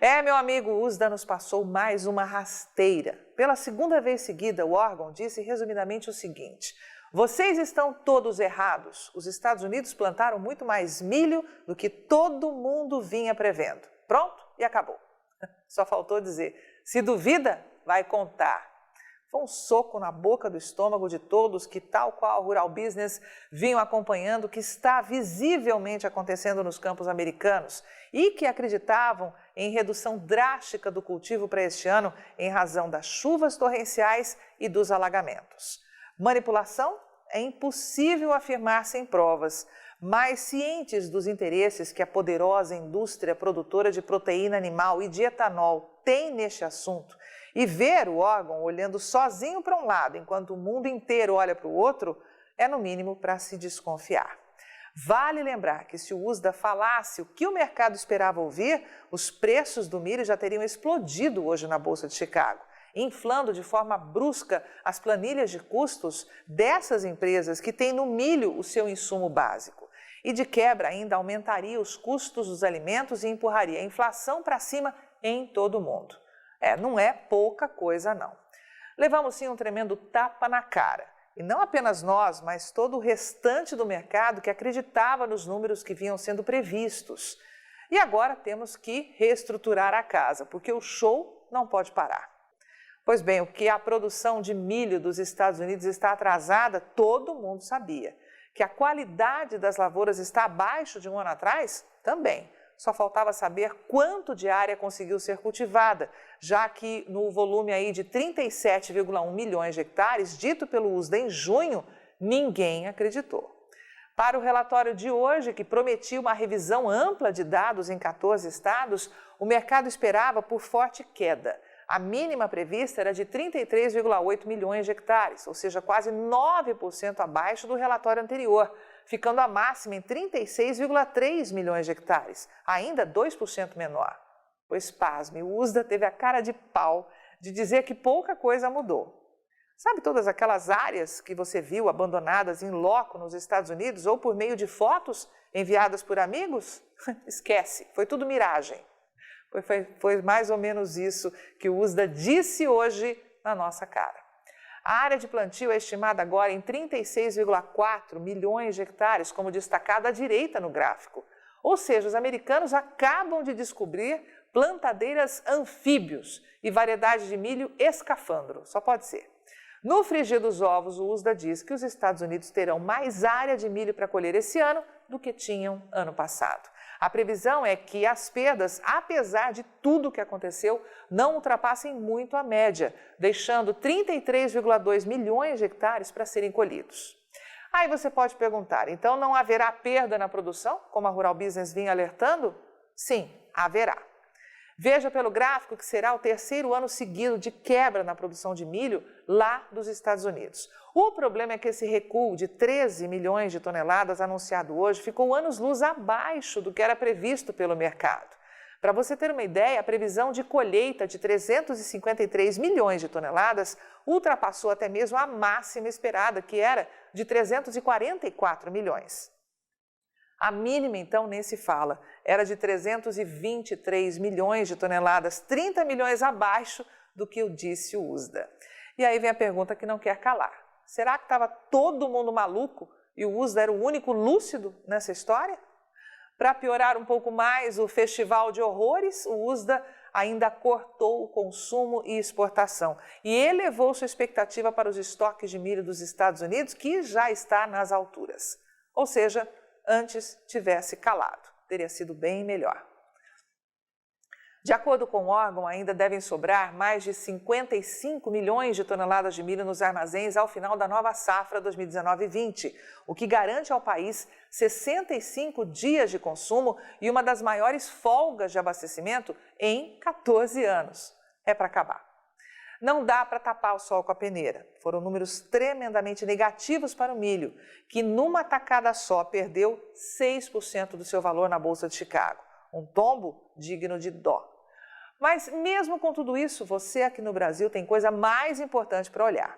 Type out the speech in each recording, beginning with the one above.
Meu amigo, o USDA nos passou mais uma rasteira. Pela segunda vez seguida, o órgão disse resumidamente o seguinte: vocês estão todos errados. Os Estados Unidos plantaram muito mais milho do que todo mundo vinha prevendo. Pronto e acabou. Só faltou dizer, se duvida, vai contar. Foi um soco na boca do estômago de todos que, tal qual o Rural Business, vinham acompanhando o que está visivelmente acontecendo nos campos americanos e que acreditavam em redução drástica do cultivo para este ano em razão das chuvas torrenciais e dos alagamentos. Manipulação? É impossível afirmar sem provas, mas cientes dos interesses que a poderosa indústria produtora de proteína animal e de etanol tem neste assunto, e ver o órgão olhando sozinho para um lado, enquanto o mundo inteiro olha para o outro, é no mínimo para se desconfiar. Vale lembrar que se o USDA falasse o que o mercado esperava ouvir, os preços do milho já teriam explodido hoje na Bolsa de Chicago, inflando de forma brusca as planilhas de custos dessas empresas que têm no milho o seu insumo básico. E de quebra ainda aumentaria os custos dos alimentos e empurraria a inflação para cima em todo o mundo. Não é pouca coisa não. Levamos sim um tremendo tapa na cara. E não apenas nós, mas todo o restante do mercado que acreditava nos números que vinham sendo previstos. E agora temos que reestruturar a casa, porque o show não pode parar. Pois bem, o que a produção de milho dos Estados Unidos está atrasada, todo mundo sabia. Que a qualidade das lavouras está abaixo de um ano atrás, também. Só faltava saber quanto de área conseguiu ser cultivada, já que no volume aí de 37,1 milhões de hectares, dito pelo USDA em junho, ninguém acreditou. Para o relatório de hoje, que prometia uma revisão ampla de dados em 14 estados, o mercado esperava por forte queda. A mínima prevista era de 33,8 milhões de hectares, ou seja, quase 9% abaixo do relatório anterior, ficando a máxima em 36,3 milhões de hectares, ainda 2% menor. Pois, pasme, o USDA teve a cara de pau de dizer que pouca coisa mudou. Sabe todas aquelas áreas que você viu abandonadas em loco nos Estados Unidos ou por meio de fotos enviadas por amigos? Esquece, foi tudo miragem. Foi mais ou menos isso que o USDA disse hoje na nossa cara. A área de plantio é estimada agora em 36,4 milhões de hectares, como destacado à direita no gráfico. Ou seja, os americanos acabam de descobrir plantadeiras anfíbios e variedades de milho escafandro, só pode ser. No frigir dos ovos, o USDA diz que os Estados Unidos terão mais área de milho para colher esse ano do que tinham ano passado. A previsão é que as perdas, apesar de tudo o que aconteceu, não ultrapassem muito a média, deixando 33,2 milhões de hectares para serem colhidos. Aí você pode perguntar, então não haverá perda na produção, como a Rural Business vinha alertando? Sim, haverá. Veja pelo gráfico que será o terceiro ano seguido de quebra na produção de milho lá dos Estados Unidos. O problema é que esse recuo de 13 milhões de toneladas anunciado hoje ficou anos-luz abaixo do que era previsto pelo mercado. Para você ter uma ideia, a previsão de colheita de 353 milhões de toneladas ultrapassou até mesmo a máxima esperada, que era de 344 milhões. A mínima, então, nem se fala, era de 323 milhões de toneladas, 30 milhões abaixo do que disse o USDA. E aí vem a pergunta que não quer calar. Será que estava todo mundo maluco e o USDA era o único lúcido nessa história? Para piorar um pouco mais o festival de horrores, o USDA ainda cortou o consumo e exportação e elevou sua expectativa para os estoques de milho dos Estados Unidos, que já está nas alturas. Ou seja, antes tivesse calado, teria sido bem melhor. De acordo com o órgão, ainda devem sobrar mais de 55 milhões de toneladas de milho nos armazéns ao final da nova safra 2019-20, o que garante ao país 65 dias de consumo e uma das maiores folgas de abastecimento em 14 anos. É para acabar. Não dá para tapar o sol com a peneira. Foram números tremendamente negativos para o milho, que numa tacada só perdeu 6% do seu valor na Bolsa de Chicago. Um tombo digno de dó. Mas mesmo com tudo isso, você aqui no Brasil tem coisa mais importante para olhar.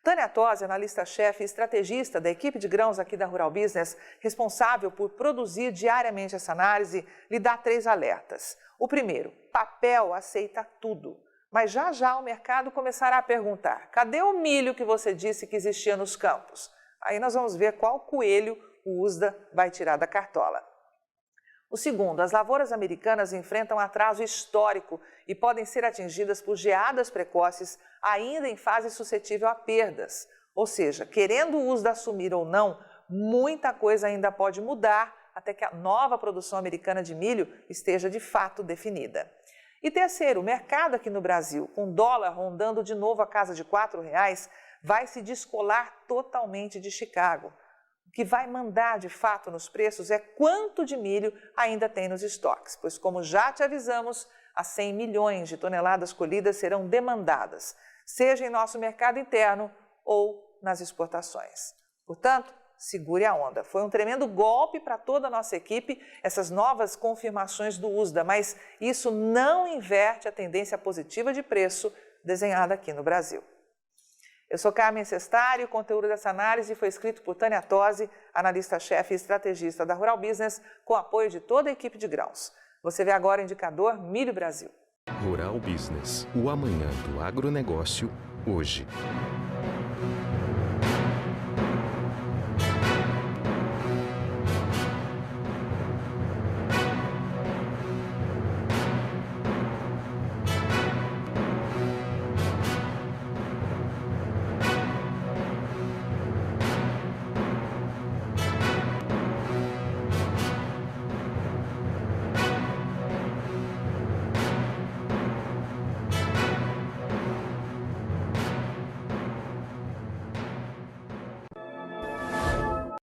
Tânia Tosi, analista-chefe e estrategista da equipe de grãos aqui da Rural Business, responsável por produzir diariamente essa análise, lhe dá 3 alertas. O primeiro, papel aceita tudo. Mas já já o mercado começará a perguntar, cadê o milho que você disse que existia nos campos? Aí nós vamos ver qual coelho o USDA vai tirar da cartola. O segundo, as lavouras americanas enfrentam atraso histórico e podem ser atingidas por geadas precoces ainda em fase suscetível a perdas. Ou seja, querendo o USDA assumir ou não, muita coisa ainda pode mudar até que a nova produção americana de milho esteja de fato definida. E terceiro, o mercado aqui no Brasil, com dólar rondando de novo a casa de R$ 4,00, vai se descolar totalmente de Chicago. O que vai mandar de fato nos preços é quanto de milho ainda tem nos estoques, pois como já te avisamos, as 100 milhões de toneladas colhidas serão demandadas, seja em nosso mercado interno ou nas exportações. Portanto, segure a onda. Foi um tremendo golpe para toda a nossa equipe, essas novas confirmações do USDA, mas isso não inverte a tendência positiva de preço desenhada aqui no Brasil. Eu sou Carmen Cestari, o conteúdo dessa análise foi escrito por Tânia Tosi, analista-chefe e estrategista da Rural Business, com apoio de toda a equipe de grãos. Você vê agora o indicador Milho Brasil. Rural Business, o amanhã do agronegócio, hoje.